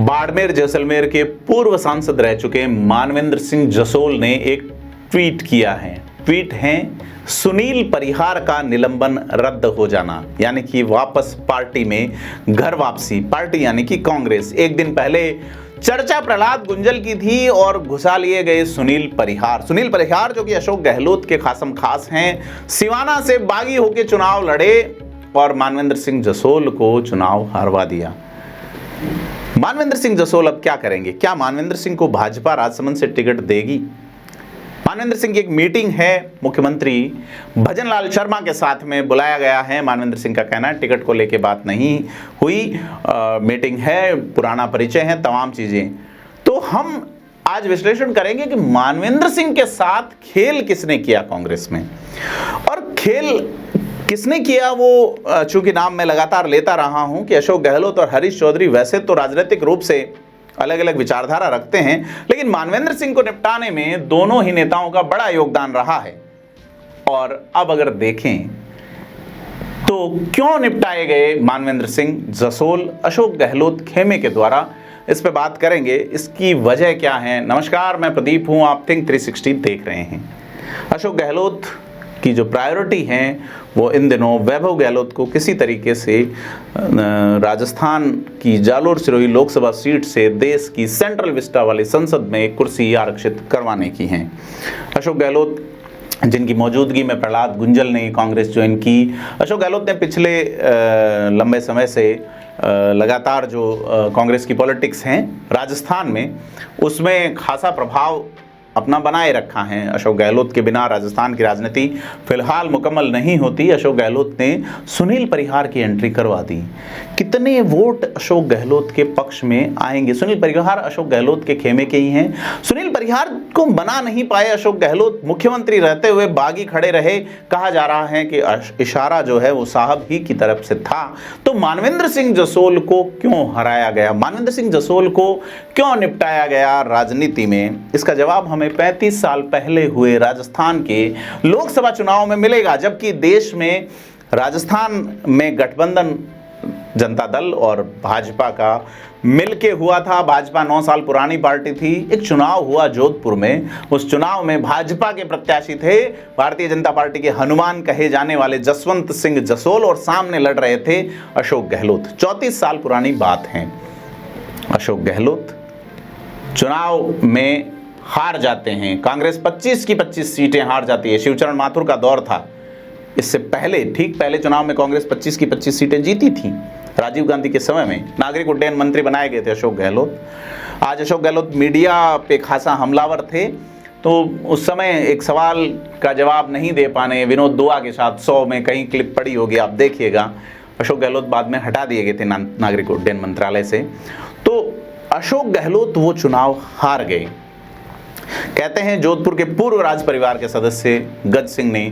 बाड़मेर जैसलमेर के पूर्व सांसद रह चुके मानवेंद्र सिंह जसोल ने एक ट्वीट किया है। ट्वीट है सुनील परिहार का निलंबन रद्द हो जाना, यानी कि वापस पार्टी में घर वापसी। पार्टी यानी कि कांग्रेस। एक दिन पहले चर्चा प्रहलाद गुंजल की थी और घुसा लिए गए सुनील परिहार। सुनील परिहार जो कि अशोक गहलोत के खासम खास हैं, सिवाना से बागी होकर चुनाव लड़े और मानवेंद्र सिंह जसोल को चुनाव हरवा दिया। मानवेंद्र सिंह जसोल अब क्या करेंगे? क्या मानवेंद्र सिंह को भाजपा राजसमंद से टिकट देगी? मानवेंद्र सिंह की एक मीटिंग है, मुख्यमंत्री भजनलाल शर्मा के साथ में बुलाया गया है। मानवेंद्र सिंह का कहना है टिकट को लेके बात नहीं हुई, मीटिंग है, पुराना परिचय है, तमाम चीजें। तो हम आज विश्लेषण करेंगे कि मानवेंद्र सिंह के साथ खेल किसने किया कांग्रेस में, और खेल किसने किया वो चूंकि नाम मैं लगातार लेता रहा हूं कि अशोक गहलोत और हरीश चौधरी वैसे तो राजनीतिक रूप से अलग अलग विचारधारा रखते हैं, लेकिन मानवेंद्र सिंह को निपटाने में दोनों ही नेताओं का बड़ा योगदान रहा है। और अब अगर देखें तो क्यों निपटाए गए मानवेंद्र सिंह जसोल अशोक गहलोत खेमे के द्वारा, इस पे बात करेंगे। इसकी वजह क्या है? नमस्कार, मैं प्रदीप हूं, आप थिंक 360 देख रहे हैं। अशोक गहलोत की जो प्रायोरिटी हैं वो इन दिनों वैभव गहलोत को किसी तरीके से राजस्थान की जालोर सिरोही लोकसभा सीट से देश की सेंट्रल विस्टा वाली संसद में एक कुर्सी आरक्षित करवाने की हैं। अशोक गहलोत जिनकी मौजूदगी में प्रहलाद गुंजल ने कांग्रेस ज्वाइन की। अशोक गहलोत ने पिछले लंबे समय से लगातार जो कांग्रेस की पॉलिटिक्स हैं राजस्थान में, उसमें खासा प्रभाव अपना बनाए रखा है। अशोक गहलोत के बिना राजस्थान की राजनीति फिलहाल मुकम्मल नहीं होती। अशोक गहलोत ने सुनील परिहार की एंट्री करवा दी। कितने वोट अशोक गहलोत के पक्ष में आएंगे? सुनील परिहार अशोक गहलोत के खेमे के ही हैं। सुनील परिहार को बना नहीं पाए अशोक गहलोत, मुख्यमंत्री रहते हुए बागी खड़े रहे। कहा जा रहा है कि इशारा जो है वो साहब ही की तरफ से था। तो मानवेंद्र सिंह जसोल को क्यों हराया गया? मानवेंद्र सिंह जसोल को क्यों निपटाया गया राजनीति में? इसका जवाब हमें 35 साल पहले हुए राजस्थान के लोकसभा चुनाव में मिलेगा, जबकि देश में राजस्थान में गठबंधन जनता दल और भाजपा का मिलके हुआ था। भाजपा 9 साल पुरानी पार्टी थी। एक चुनाव हुआ जोधपुर में, उस चुनाव में भाजपा के प्रत्याशी थे भारतीय जनता पार्टी के हनुमान कहे जाने वाले जसवंत सिंह जसोल, और सामने लड़ रहे थे अशोक गहलोत। 34 साल पुरानी बात है। अशोक गहलोत चुनाव में हार जाते हैं। कांग्रेस 25 की 25 सीटें हार जाती है। शिवचरण माथुर का दौर था। इससे पहले, ठीक पहले चुनाव में कांग्रेस 25 की 25 सीटें जीती थी। राजीव गांधी के समय में नागरिक उड्डयन मंत्री बनाए गए थे अशोक गहलोत। आज अशोक गहलोत मीडिया पे खासा हमलावर थे, तो उस समय एक सवाल का जवाब नहीं दे पाने विनोद दुआ के साथ 100 में कहीं क्लिप पड़ी होगी, आप देखिएगा। अशोक गहलोत बाद में हटा दिए गए थे नागरिक उड्डयन मंत्रालय से। तो अशोक गहलोत वो चुनाव हार गए। कहते हैं जोधपुर के पूर्व राज परिवार के सदस्य गज सिंह ने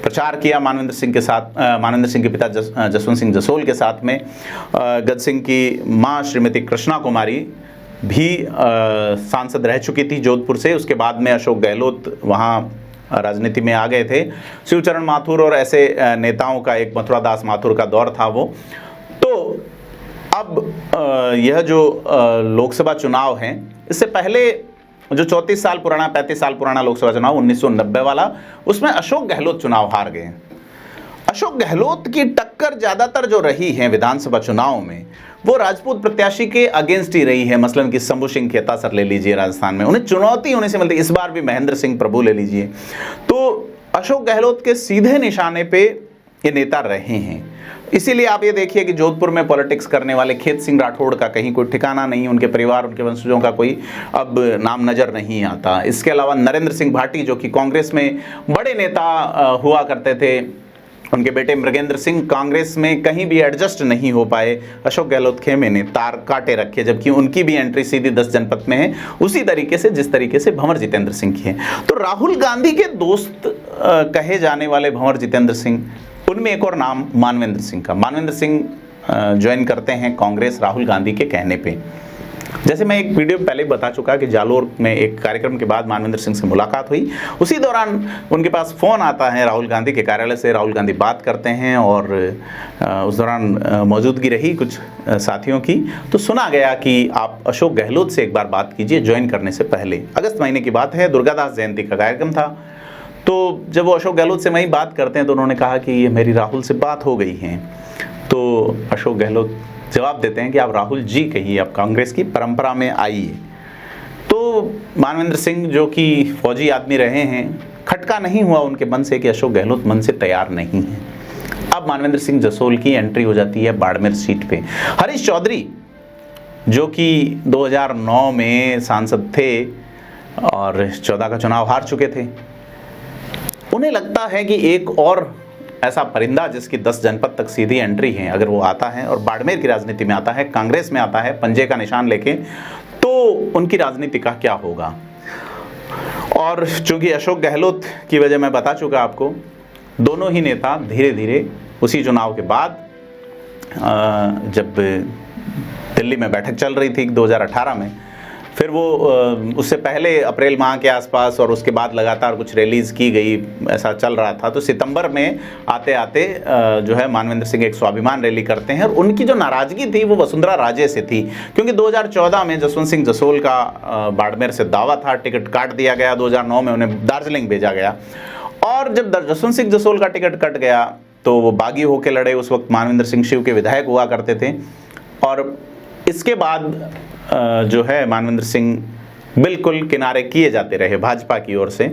प्रचार किया मानवेंद्र सिंह के साथ, मानवेंद्र सिंह के पिता जसवंत सिंह जसोल के साथ में। गज सिंह की मां श्रीमती कृष्णा कुमारी भी सांसद रह चुकी थी जोधपुर से। उसके बाद में अशोक गहलोत वहां राजनीति में आ गए थे। शिवचरण माथुर और ऐसे नेताओं का, एक मथुरा दास माथुर का दौर था वो। तो अब यह जो लोकसभा चुनाव है, इससे पहले जो 34 साल पुराना, 35 साल पुराना लोकसभा चुनाव 1990 वाला, उसमें अशोक गहलोत चुनाव हार गए। अशोक गहलोत की टक्कर ज्यादातर जो रही है विधानसभा चुनाव में, वो राजपूत प्रत्याशी के अगेंस्ट ही रही है। मसलन कि शंभू सिंह खेता सर ले लीजिए, राजस्थान में उन्हें चुनौती होने से मिलती। इस बार भी महेंद्र सिंह प्रभु ले लीजिए। तो अशोक गहलोत के सीधे निशाने पे ये नेता रहे हैं। इसीलिए आप ये देखिए कि जोधपुर में पॉलिटिक्स करने वाले खेत सिंह राठौड़ का कहीं कोई ठिकाना नहीं, उनके परिवार, उनके वंशजों का कोई अब नाम नजर नहीं आता। इसके अलावा नरेंद्र सिंह भाटी जो कि कांग्रेस में बड़े नेता हुआ करते थे, उनके बेटे मृगेंद्र सिंह कांग्रेस में कहीं भी एडजस्ट नहीं हो पाए। अशोक गहलोत खेमे ने तार काटे रखे, जबकि उनकी भी एंट्री सीधी 10 जनपद में है, उसी तरीके से जिस तरीके से भंवर जितेंद्र सिंह की है। तो राहुल गांधी के दोस्त कहे जाने वाले भंवर जितेंद्र सिंह, उनमें एक और नाम मानवेंद्र सिंह का। मानवेंद्र सिंह ज्वाइन करते हैं कांग्रेस राहुल गांधी के कहने पे। जैसे मैं एक वीडियो पहले ही बता चुका कि जालोर में एक कार्यक्रम के बाद मानवेंद्र सिंह से मुलाकात हुई। उसी दौरान उनके पास फ़ोन आता है राहुल गांधी के कार्यालय से, राहुल गांधी बात करते हैं और उस दौरान मौजूदगी रही कुछ साथियों की, तो सुना गया कि आप अशोक गहलोत से एक बार बात कीजिए ज्वाइन करने से पहले। अगस्त महीने की बात है, दुर्गादास जयंती का कार्यक्रम था। तो जब वो अशोक गहलोत से वहीं बात करते हैं तो उन्होंने कहा कि ये मेरी राहुल से बात हो गई है। तो अशोक गहलोत जवाब देते हैं कि आप राहुल जी कहिए, आप कांग्रेस की परंपरा में आइए। तो मानवेंद्र सिंह जो कि फौजी आदमी रहे हैं, खटका नहीं हुआ उनके मन से कि अशोक गहलोत मन से तैयार नहीं है। अब मानवेंद्र सिंह जसोल की एंट्री हो जाती है बाड़मेर सीट पे। हरीश चौधरी जो कि 2009 में सांसद थे और 14 का चुनाव हार चुके थे, उन्हें लगता है कि एक और ऐसा परिंदा जिसकी 10 जनपद तक सीधी एंट्री है, अगर वो आता है और बाड़मेर की राजनीति में आता है, कांग्रेस में आता है पंजे का निशान लेके, तो उनकी राजनीति का क्या होगा। और चूंकि अशोक गहलोत की वजह मैं बता चुका आपको, दोनों ही नेता धीरे धीरे उसी चुनाव के बाद जब दिल्ली में बैठक चल रही थी 2018 में, फिर वो उससे पहले अप्रैल माह के आसपास और उसके बाद लगातार कुछ रैलीज की गई, ऐसा चल रहा था। तो सितंबर में आते आते जो है मानवेंद्र सिंह एक स्वाभिमान रैली करते हैं और उनकी जो नाराजगी थी वो वसुंधरा राजे से थी, क्योंकि 2014 में जसवंत सिंह जसोल का बाड़मेर से दावा था, टिकट काट दिया गया। 2009 में उन्हें दार्जिलिंग भेजा गया और जब जसवंत सिंह जसोल का टिकट कट गया तो वो बागी होकर लड़े। उस वक्त मानवेंद्र सिंह शिव के विधायक हुआ करते थे और इसके बाद जो है मानवेंद्र सिंह बिल्कुल किनारे किए जाते रहे भाजपा की ओर से।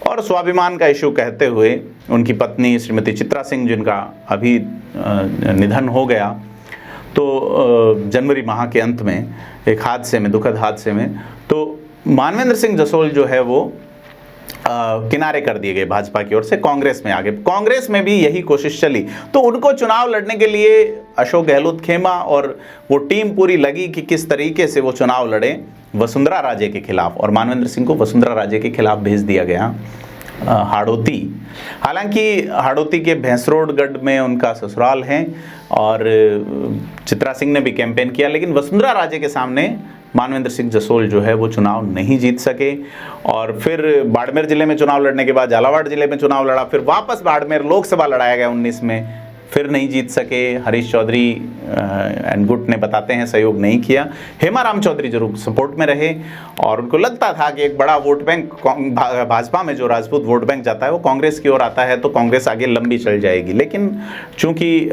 और स्वाभिमान का इशू कहते हुए उनकी पत्नी श्रीमती चित्रा सिंह, जिनका अभी निधन हो गया, तो जनवरी माह के अंत में एक हादसे में, दुखद हादसे में, तो मानवेंद्र सिंह जसोल जो है वो किनारे कर दिए गए भाजपा की ओर से, कांग्रेस में आ गए। कांग्रेस में भी यही कोशिश चली, तो उनको चुनाव लड़ने के लिए अशोक गहलोत खेमा और वो टीम पूरी लगी कि किस तरीके से वो चुनाव लड़े वसुंधरा राजे के खिलाफ। और मानवेंद्र सिंह को वसुंधरा राजे के खिलाफ भेज दिया गया हाड़ौती। हालांकि हाड़ौती के भैंसरोडगढ़ में उनका ससुराल है और चित्रा सिंह ने भी कैंपेन किया, लेकिन वसुंधरा राजे के सामने मानवेंद्र सिंह जसोल जो है वो चुनाव नहीं जीत सके। और फिर बाड़मेर जिले में चुनाव लड़ने के बाद झालावाड़ जिले में चुनाव लड़ा, फिर वापस बाड़मेर लोकसभा लड़ाया गया 19 में, फिर नहीं जीत सके। हरीश चौधरी एंड गुट ने बताते हैं सहयोग नहीं किया। हेमाराम चौधरी जरूर सपोर्ट में रहे और उनको लगता था कि एक बड़ा वोट बैंक भाजपा में जो राजपूत वोट बैंक जाता है वो कांग्रेस की ओर आता है तो कांग्रेस आगे लंबी चल जाएगी। लेकिन चूंकि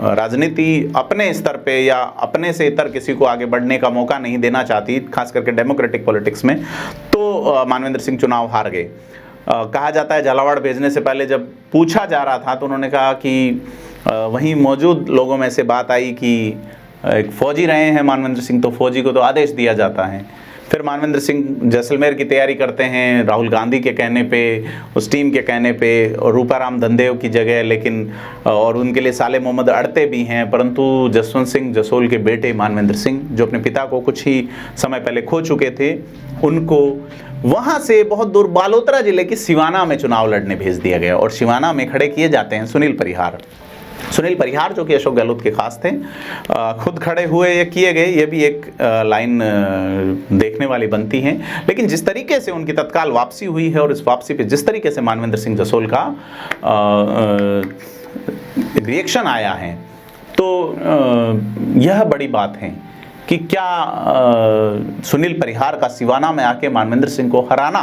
राजनीति अपने स्तर पे या अपने से इतर किसी को आगे बढ़ने का मौका नहीं देना चाहती, खास करके डेमोक्रेटिक पॉलिटिक्स में, तो मानवेंद्र सिंह चुनाव हार गए। कहा जाता है झालावाड़ भेजने से पहले जब पूछा जा रहा था तो उन्होंने कहा कि वहीं मौजूद लोगों में से बात आई कि एक फौजी रहे हैं मानवेंद्र सिंह, तो फौजी को तो आदेश दिया जाता है। फिर मानवेंद्र सिंह जैसलमेर की तैयारी करते हैं राहुल गांधी के कहने पे, उस टीम के कहने पे, और रूपाराम धनदेव की जगह, लेकिन और उनके लिए साले मोहम्मद अड़ते भी हैं, परंतु जसवंत सिंह जसोल के बेटे मानवेंद्र सिंह जो अपने पिता को कुछ ही समय पहले खो चुके थे, उनको वहाँ से बहुत दूर बालोतरा जिले की सिवाना में चुनाव लड़ने भेज दिया गया। और सिवाना में खड़े किए जाते हैं सुनील परिहार। सुनील परिहार जो कि अशोक गहलोत के खास थे, खुद खड़े हुए या किए गए, ये भी एक लाइन देखने वाली बनती है। लेकिन जिस तरीके से उनकी तत्काल वापसी हुई है और इस वापसी पे जिस तरीके से मानवेंद्र सिंह जसोल का रिएक्शन आया है, तो यह बड़ी बात है कि क्या सुनील परिहार का सिवाना में आके मानवेंद्र सिंह को हराना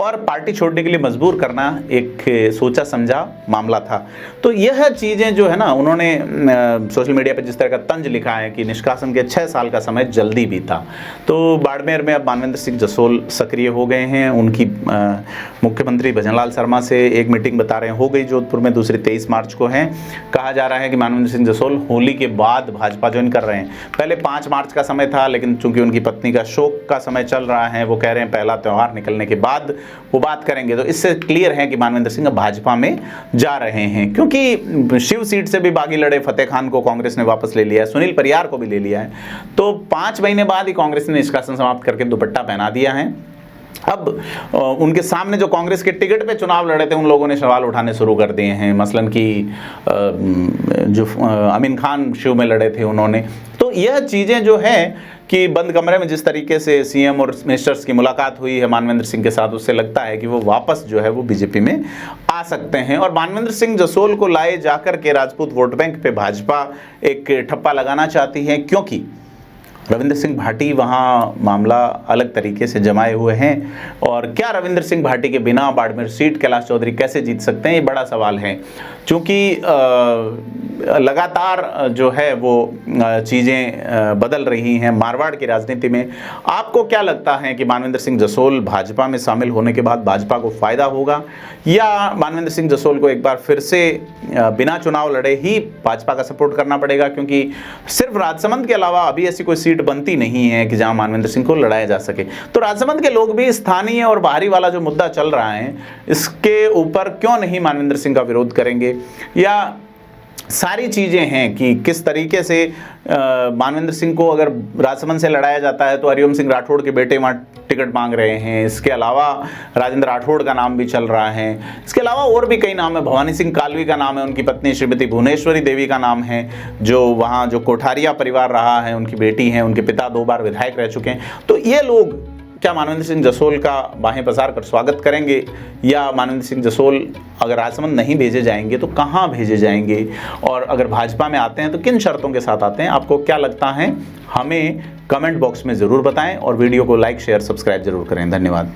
और पार्टी छोड़ने के लिए मजबूर करना एक सोचा समझा मामला था। तो यह चीज़ें जो है ना, उन्होंने सोशल मीडिया पर जिस तरह का तंज लिखा है कि निष्कासन के 6 साल का समय जल्दी बीता, तो बाड़मेर में अब मानवेंद्र सिंह जसोल सक्रिय हो गए हैं। उनकी मुख्यमंत्री भजनलाल शर्मा से एक मीटिंग बता रहे हैं हो गई जोधपुर में, दूसरी 23 मार्च को है। कहा जा रहा है कि मानवेंद्र सिंह जसोल होली के बाद भाजपा ज्वाइन कर रहे हैं। पहले 5 मार्च का समय था, लेकिन चूंकि उनकी पत्नी का शोक का समय चल रहा है, वो कह रहे हैं पहला त्यौहार निकलने के बाद वो बात करेंगे। तो इससे क्लियर है कि मानवेंद्र सिंह भाजपा में जा रहे हैं, क्योंकि शिव सीट से भी बागी लड़े, फतेह खान को कांग्रेस ने वापस ले लिया है, सुनील परिहार को भी ले लिया है। तो 5 महीने बाद ही कांग्रेस ने निष्कासन समाप्त करके दुपट्टा पहना दिया है। अब उनके सामने जो कांग्रेस के टिकट पे चुनाव लड़े थे उन लोगों ने सवाल उठाने शुरू कर दिए हैं, मसलन कि जो अमीन खान शिव में लड़े थे उन्होंने। तो यह चीज़ें जो है कि बंद कमरे में जिस तरीके से सीएम और मिनिस्टर्स की मुलाकात हुई है मानवेंद्र सिंह के साथ, उससे लगता है कि वो वापस जो है वो बीजेपी में आ सकते हैं। और मानवेंद्र सिंह जसोल को लाए जाकर के राजपूत वोट बैंक पे भाजपा एक ठप्पा लगाना चाहती है, क्योंकि रविंद्र सिंह भाटी वहाँ मामला अलग तरीके से जमाए हुए हैं। और क्या रविंद्र सिंह भाटी के बिना बाड़मेर सीट कैलाश चौधरी कैसे जीत सकते हैं, ये बड़ा सवाल है। क्योंकि लगातार जो है वो चीज़ें बदल रही हैं मारवाड़ की राजनीति में। आपको क्या लगता है कि मानवेंद्र सिंह जसोल भाजपा में शामिल होने के बाद भाजपा को फ़ायदा होगा, या मानवेंद्र सिंह जसोल को एक बार फिर से बिना चुनाव लड़े ही भाजपा का सपोर्ट करना पड़ेगा? क्योंकि सिर्फ राजसमंद के अलावा अभी ऐसी कोई सीट बनती नहीं है कि जहां मानवेंद्र सिंह को लड़ाया जा सके। तो राजसमंद के लोग भी स्थानीय और बाहरी वाला जो मुद्दा चल रहा है इसके ऊपर क्यों नहीं मानवेंद्र सिंह का विरोध करेंगे, या सारी चीज़ें हैं कि किस तरीके से मानवेंद्र सिंह को अगर राजसमंद से लड़ाया जाता है तो हरिओम सिंह राठौड़ के बेटे वहाँ टिकट मांग रहे हैं। इसके अलावा राजेंद्र राठौड़ का नाम भी चल रहा है। इसके अलावा और भी कई नाम है, भवानी सिंह कालवी का नाम है, उनकी पत्नी श्रीमती भुवनेश्वरी देवी का नाम है, जो वहाँ जो कोठारिया परिवार रहा है, उनकी बेटी हैं, उनके पिता 2 बार विधायक रह चुके हैं। तो ये लोग क्या मानवेंद्र सिंह जसोल का बाहें पसार कर स्वागत करेंगे, या मानवेंद्र सिंह जसोल अगर राजसमंद नहीं भेजे जाएंगे तो कहां भेजे जाएंगे, और अगर भाजपा में आते हैं तो किन शर्तों के साथ आते हैं? आपको क्या लगता है हमें कमेंट बॉक्स में ज़रूर बताएं, और वीडियो को लाइक शेयर सब्सक्राइब जरूर करें। धन्यवाद।